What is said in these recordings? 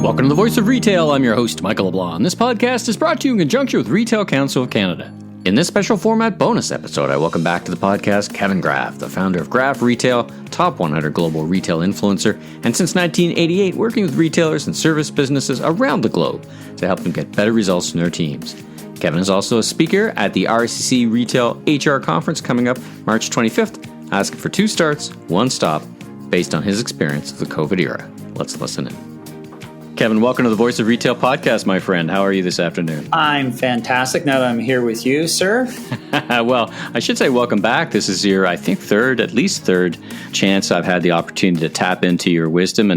Welcome to the Voice of Retail. I'm your host, Michael LeBlanc. This podcast is brought to you in conjunction with Retail Council of Canada. In this special format bonus episode, I welcome back to the podcast Kevin Graff, the founder of Graff Retail, top 100 global retail influencer, and since 1988, working with retailers and service businesses around the globe to help them get better results from their teams. Kevin is also a speaker at the RCC Retail HR Conference coming up March 25th, asking for 2 starts, 1 stop, based on his experience of the COVID era. Let's listen in. Kevin, welcome to the Voice of Retail podcast, my friend. How are you this afternoon? I'm fantastic now that I'm here with you, sir. Well, I should say welcome back. This is your, I think, at least third chance I've had the opportunity to tap into your wisdom.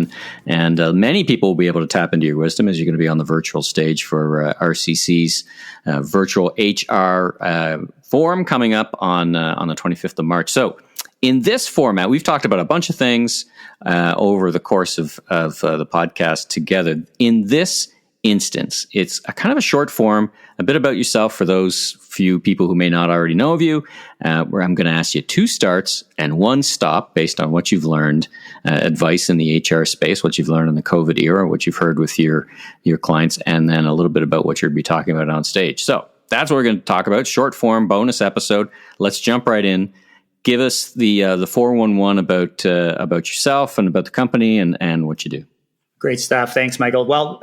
And many people will be able to tap into your wisdom as you're going to be on the virtual stage for RCC's virtual HR forum coming up on the 25th of March. So in this format, we've talked about a bunch of things over the course of the podcast together. In this instance, it's a kind of a short form, a bit about yourself for those few people who may not already know of you, where I'm going to ask you 2 starts and 1 stop based on what you've learned, advice in the HR space, what you've learned in the COVID era, what you've heard with your clients, and then a little bit about what you'll be talking about on stage. So that's what we're going to talk about, short form, bonus episode. Let's jump right in. Give us the 411 about yourself and about the company and what you do. Great stuff. Thanks, Michael. Well,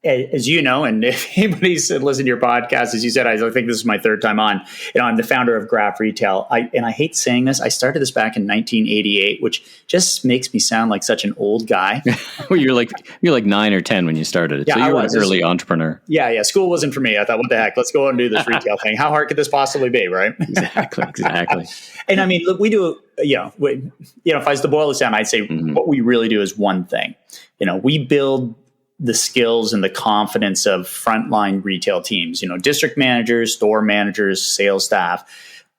as you know, and if anybody's listened to your podcast, as you said, I think this is my 3rd time on. I'm the founder of Graff Retail. And I hate saying this. I started this back in 1988, which just makes me sound like such an old guy. Well, you're like 9 or 10 when you started it. Yeah, so you were an early entrepreneur. Yeah. School wasn't for me. I thought, what the heck? Let's go and do this retail thing. How hard could this possibly be, right? Exactly. And I mean, look, we do, if I was to boil this down, I'd say what we really do is one thing. We build the skills and the confidence of frontline retail teams, district managers, store managers, sales staff,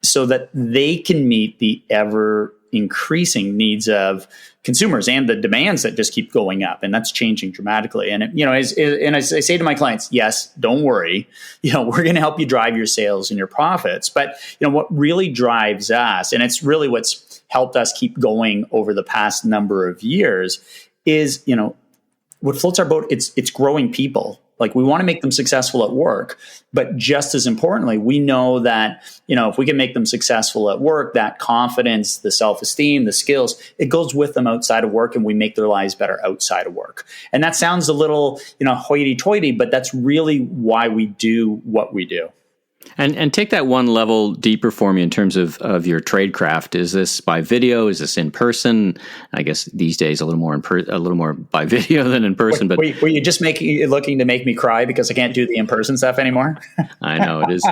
so that they can meet the ever increasing needs of consumers and the demands that just keep going up. And that's changing dramatically. And, as I say to my clients, yes, don't worry, we're going to help you drive your sales and your profits. But, what really drives us, and it's really what's helped us keep going over the past number of years is, what floats our boat, it's growing people. Like, we want to make them successful at work, but just as importantly, we know that, if we can make them successful at work, that confidence, the self-esteem, the skills, it goes with them outside of work, and we make their lives better outside of work. And that sounds a little, hoity-toity, but that's really why we do what we do. And take that one level deeper for me in terms of your trade craft. Is this by video? Is this in person? I guess these days a little more by video than in person. But were you just looking to make me cry because I can't do the in person stuff anymore? I know it is.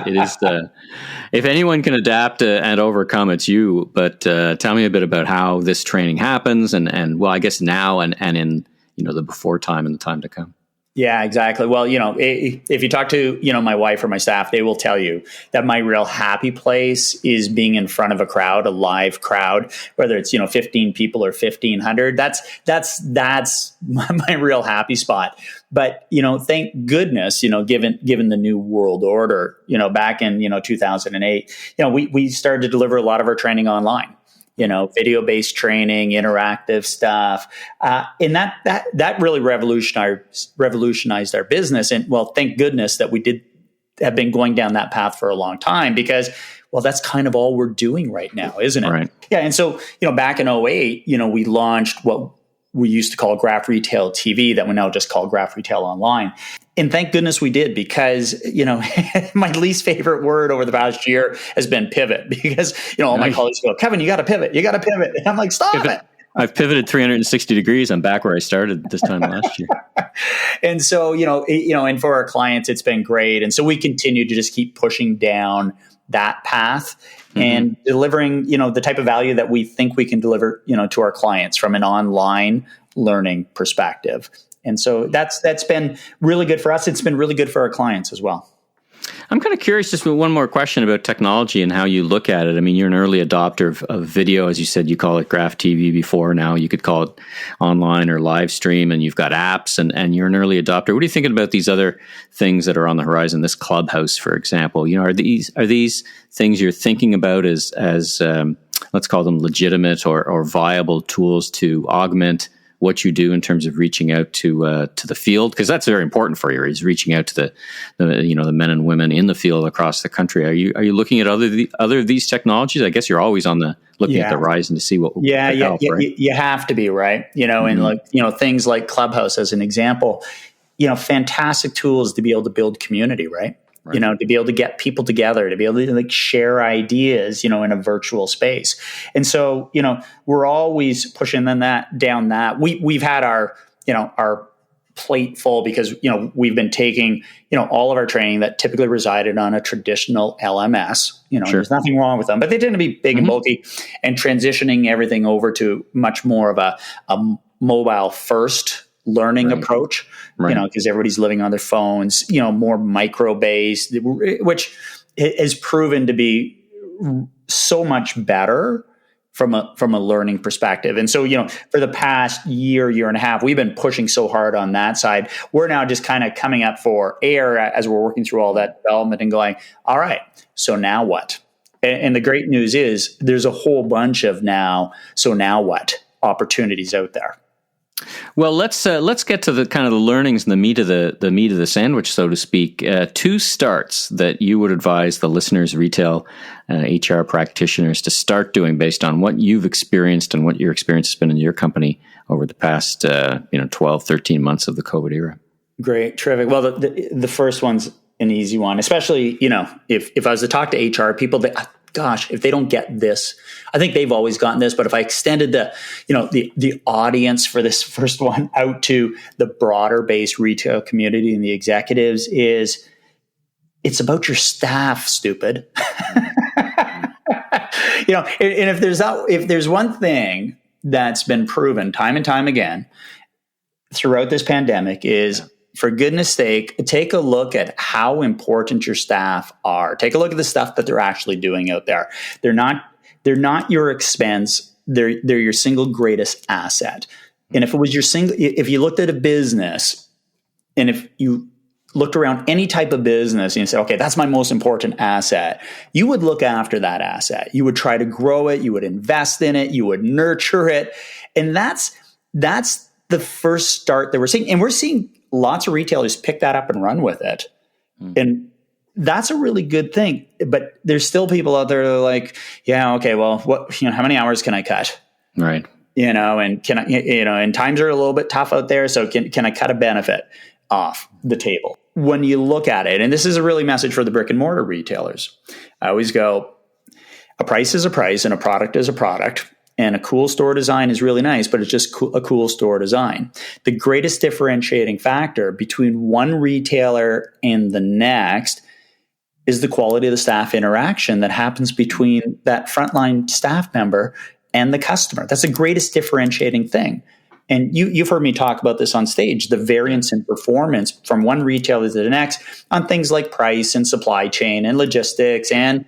If anyone can adapt and overcome, it's you. But tell me a bit about how this training happens, and well, I guess now and in the before time and the time to come. Yeah, exactly. Well, if you talk to, my wife or my staff, they will tell you that my real happy place is being in front of a crowd, a live crowd, whether it's, 15 people or 1,500. That's my real happy spot. But, thank goodness, given the new world order, back in, 2008, we started to deliver a lot of our training online. Video-based training, interactive stuff. And that really revolutionized our business. And well, thank goodness that we have been going down that path for a long time, because, well, that's kind of all we're doing right now, isn't it? Right. Yeah. And so, back in 2008, we launched what we used to call Graff Retail TV, that we now just call Graff Retail Online. And thank goodness we did, because, my least favorite word over the past year has been pivot, because, all my colleagues go, Kevin, you got to pivot. And I'm like, stop it. I've pivoted 360 degrees. I'm back where I started this time last year. And so, and for our clients, it's been great. And so we continue to just keep pushing down that path and delivering, the type of value that we think we can deliver, to our clients from an online learning perspective. And so that's been really good for us. It's been really good for our clients as well. I'm kind of curious, just one more question about technology and how you look at it. I mean, you're an early adopter of video. As you said, you call it Graff TV before. Now you could call it online or live stream, and you've got apps, and you're an early adopter. What are you thinking about these other things that are on the horizon? This Clubhouse, for example, are these things you're thinking about as let's call them legitimate or viable tools to augment what you do in terms of reaching out to the field? Because that's very important for you, is reaching out to the men and women in the field across the country. Are you looking at other of these technologies? I guess you're always looking at the horizon to see what will help, right? You have to be, right. And things like Clubhouse as an example, fantastic tools to be able to build community, right? Right. To be able to get people together, to be able to share ideas, in a virtual space. And so, we're always pushing down that. We've had our plate full because, we've been taking, all of our training that typically resided on a traditional LMS, Sure. There's nothing wrong with them, but they tend to be big and bulky, and transitioning everything over to much more of a mobile first learning approach, because everybody's living on their phones, more micro-based, which has proven to be so much better from a learning perspective. And so, for the past year and a half, we've been pushing so hard on that side. We're now just kind of coming up for air as we're working through all that development and going, all right, so now what? And the great news is there's a whole bunch of now what opportunities out there. Well, let's get to the kind of the learnings and the meat of the sandwich, so to speak. 2 starts that you would advise the listeners, retail HR practitioners, to start doing based on what you've experienced and what your experience has been in your company over the past 12, 13 months of the COVID era. Great, terrific. Well, the first one's an easy one, especially if I was to talk to HR people, if they don't get this, I think they've always gotten this, but if I extended the audience for this first one out to the broader based retail community and the executives, it's about your staff, stupid. And if there's one thing that's been proven time and time again throughout this pandemic is, for goodness sake, take a look at how important your staff are. Take a look at the stuff that they're actually doing out there. They're not your expense. They're your single greatest asset. And if you looked at a business, and if you looked around any type of business and you say, okay, that's my most important asset, you would look after that asset. You would try to grow it. You would invest in it. You would nurture it. And that's the first start that we're seeing. And we're seeing lots of retailers pick that up and run with it. And that's a really good thing. But there's still people out there that are like, yeah, okay, well, how many hours can I cut? Right. And can I, and times are a little bit tough out there. So can I cut a benefit off the table? When you look at it, and this is a really message for the brick and mortar retailers, I always go, a price is a price and a product is a product. And a cool store design is really nice, but it's just a cool store design. The greatest differentiating factor between one retailer and the next is the quality of the staff interaction that happens between that frontline staff member and the customer. That's the greatest differentiating thing. And you've heard me talk about this on stage, the variance in performance from one retailer to the next on things like price and supply chain and logistics, and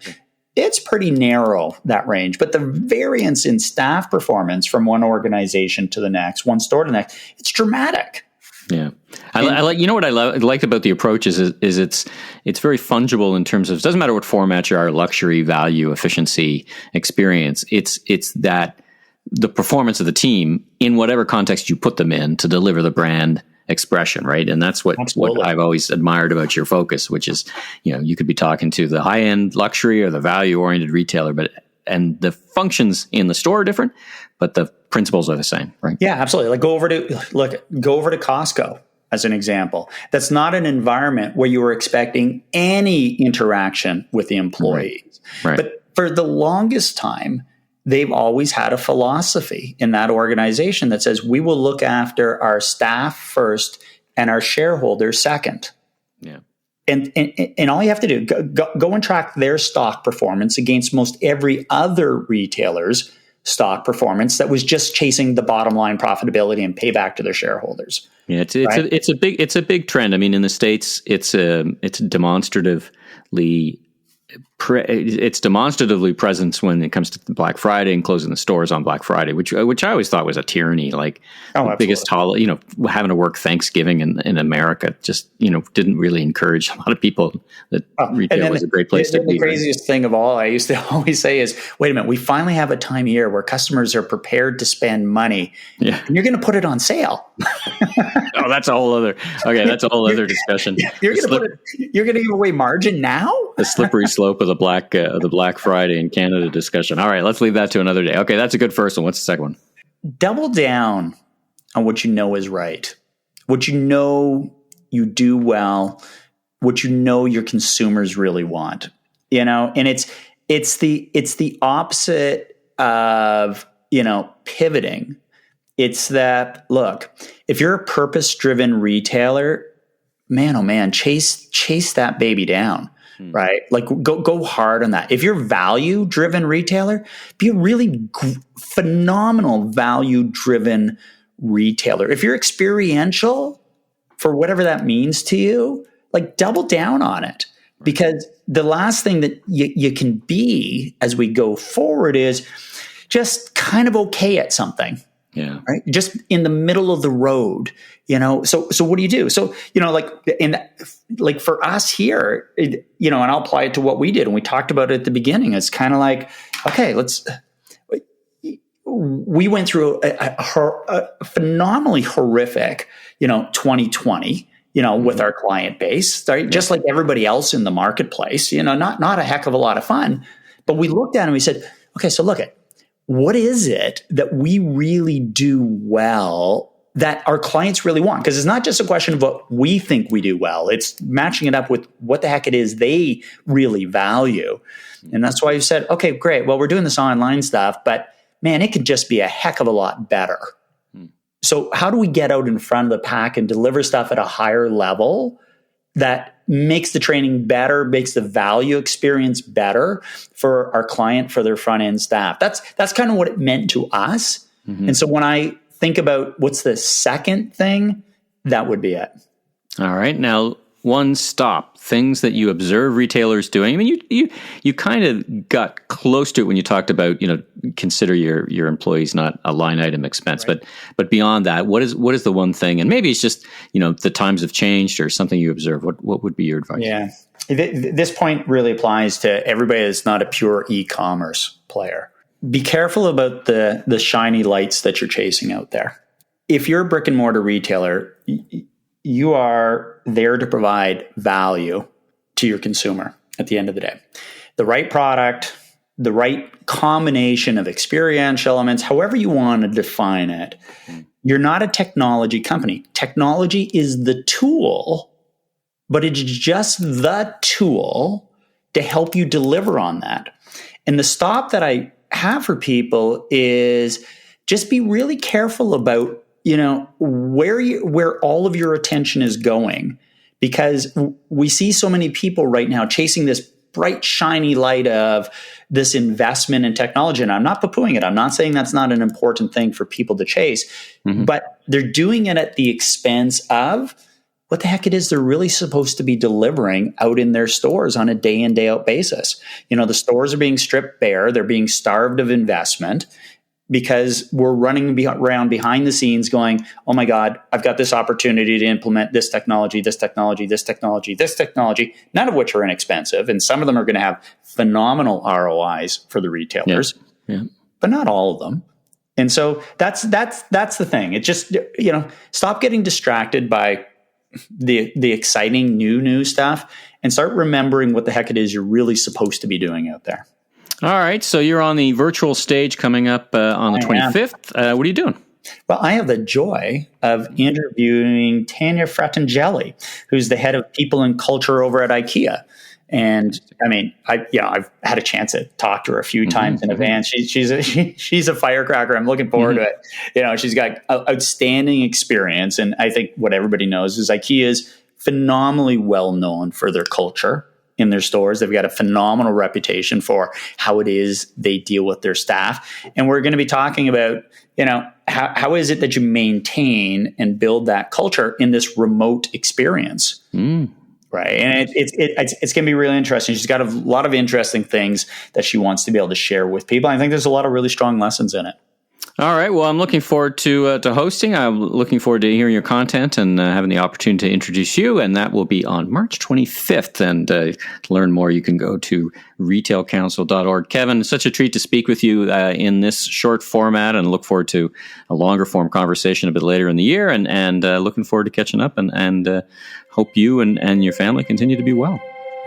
it's pretty narrow, that range. But the variance in staff performance from one organization to the next, one store to the next, it's dramatic. Yeah. I like, what I liked about the approach is it's very fungible in terms of, it doesn't matter what format you are, luxury, value, efficiency, experience. It's that the performance of the team in whatever context you put them in to deliver the brand expression, right? And that's what I've always admired about your focus, which is, you could be talking to the high-end luxury or the value-oriented retailer, and the functions in the store are different, but the principles are the same, right? Yeah, absolutely. Like go over to Costco as an example. That's not an environment where you were expecting any interaction with the employees. Right. But for the longest time, they've always had a philosophy in that organization that says we will look after our staff first and our shareholders second. Yeah. And all you have to do, go and track their stock performance against most every other retailer's stock performance that was just chasing the bottom line profitability and payback to their shareholders. Yeah, it's a big trend. I mean, in the States, it's demonstratively it's demonstratively present when it comes to Black Friday and closing the stores on Black Friday, which I always thought was a tyranny. Like the biggest having to work Thanksgiving in America just didn't really encourage a lot of people that retail was a great place to be. The craziest thing of all I used to always say is, wait a minute, we finally have a time of year where customers are prepared to spend money. Yeah, and you're going to put it on sale. Oh, that's a whole other discussion. You're going to give away margin now. The slippery slope of the Black Friday in Canada discussion. All right, let's leave that to another day. Okay, that's a good first one. What's the second one? Double down on what you know is right, what you know you do well, what you know your consumers really want. And it's the opposite of pivoting. It's that, look, if you're a purpose-driven retailer, man, oh man, chase that baby down. Right? Like go hard on that. If you're value-driven retailer, be a really phenomenal value-driven retailer. If you're experiential, for whatever that means to you, like double down on it. Because the last thing that you can be as we go forward is just kind of okay at something. Yeah. Right. Just in the middle of the road, So what do you do? So, like for us here, and I'll apply it to what we did. And we talked about it at the beginning. It's kind of like, okay, we went through a phenomenally horrific, 2020, with our client base, right? Just like everybody else in the marketplace, not a heck of a lot of fun. But we looked at it and we said, okay, so look at, what is it that we really do well that our clients really want? Because it's not just a question of what we think we do well. It's matching it up with what the heck it is they really value. And that's why you said, okay, great. Well, we're doing this online stuff, but man, it could just be a heck of a lot better. So how do we get out in front of the pack and deliver stuff at a higher level that makes the training better, makes the value experience better for our client, for their front end staff? That's kind of what it meant to us. Mm-hmm. And so when I think about what's the second thing, that would be it. All right. Now, one stop, things that you observe retailers doing. I mean, you kind of got close to it when you talked about, consider your employees not a line item expense, right. But beyond that, what is the one thing? And maybe it's just, the times have changed or something you observe. What would be your advice? Yeah. This point really applies to everybody that's not a pure e-commerce player. Be careful about the shiny lights that you're chasing out there. If you're a brick and mortar retailer, you are there to provide value to your consumer at the end of the day. The right product, the right combination of experiential elements, however you want to define it. You're not a technology company. Technology is the tool, but it's just the tool to help you deliver on that. And the stop that I have for people is just be really careful about where all of your attention is going, because we see so many people right now chasing this bright, shiny light of this investment in technology. And I'm not poo-pooing it. I'm not saying that's not an important thing for people to chase, but they're doing it at the expense of what the heck it is they're really supposed to be delivering out in their stores on a day in, day out basis. The stores are being stripped bare. They're being starved of investment, because we're running around behind the scenes going, oh my God, I've got this opportunity to implement this technology, this technology, this technology, this technology, none of which are inexpensive. And some of them are going to have phenomenal ROIs for the retailers, but not all of them. And so that's the thing. It just, stop getting distracted by the exciting new stuff and start remembering what the heck it is you're really supposed to be doing out there. All right. So you're on the virtual stage coming up on the 25th. What are you doing? Well, I have the joy of interviewing Tanya Fratangeli, who's the head of people and culture over at IKEA. And I mean, I've had a chance to talk to her a few times in advance. She's a firecracker. I'm looking forward to it. She's got outstanding experience. And I think what everybody knows is IKEA is phenomenally well known for their culture in their stores. They've got a phenomenal reputation for how it is they deal with their staff. And we're going to be talking about, how is it that you maintain and build that culture in this remote experience? Right. And it's going to be really interesting. She's got a lot of interesting things that she wants to be able to share with people. I think there's a lot of really strong lessons in it. All right. Well, I'm looking forward to hosting. I'm looking forward to hearing your content and having the opportunity to introduce you. And that will be on March 25th. And to learn more, you can go to retailcouncil.org. Kevin, it's such a treat to speak with you in this short format, and look forward to a longer form conversation a bit later in the year. And looking forward to catching up and hope you and your family continue to be well.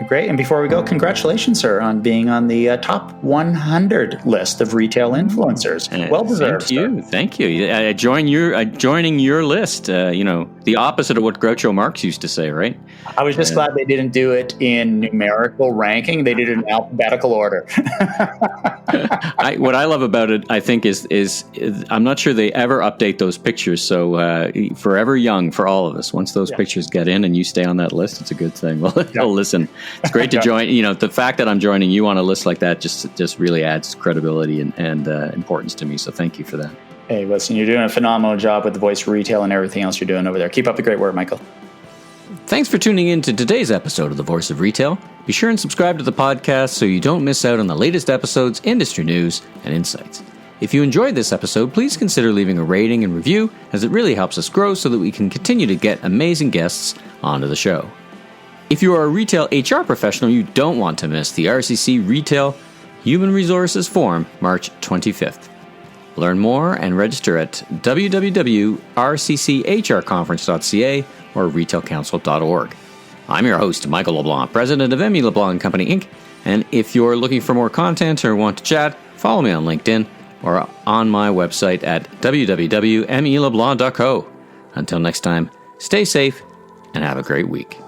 Great. And before we go, congratulations, sir, on being on the top 100 list of retail influencers. Well deserved. Thank you. Joining your list, the opposite of what Groucho Marx used to say, right? I was just glad they didn't do it in numerical ranking. They did it in alphabetical order. What I love about it, I think, is I'm not sure they ever update those pictures. So forever young for all of us. Once those pictures get in and you stay on that list, it's a good thing. Well, listen. It's great to join. The fact that I'm joining you on a list like that just really adds credibility and importance to me. So thank you for that. Hey, listen, you're doing a phenomenal job with the Voice of Retail and everything else you're doing over there. Keep up the great work, Michael. Thanks for tuning in to today's episode of The Voice of Retail. Be sure and subscribe to the podcast so you don't miss out on the latest episodes, industry news, and insights. If you enjoyed this episode, please consider leaving a rating and review, as it really helps us grow so that we can continue to get amazing guests onto the show. If you are a retail HR professional, you don't want to miss the RCC Retail Human Resources Forum, March 25th. Learn more and register at www.rcchrconference.ca or retailcouncil.org. I'm your host, Michael LeBlanc, president of LeBlanc Company Inc. And if you're looking for more content or want to chat, follow me on LinkedIn or on my website at www.meleblanc.co. Until next time, stay safe and have a great week.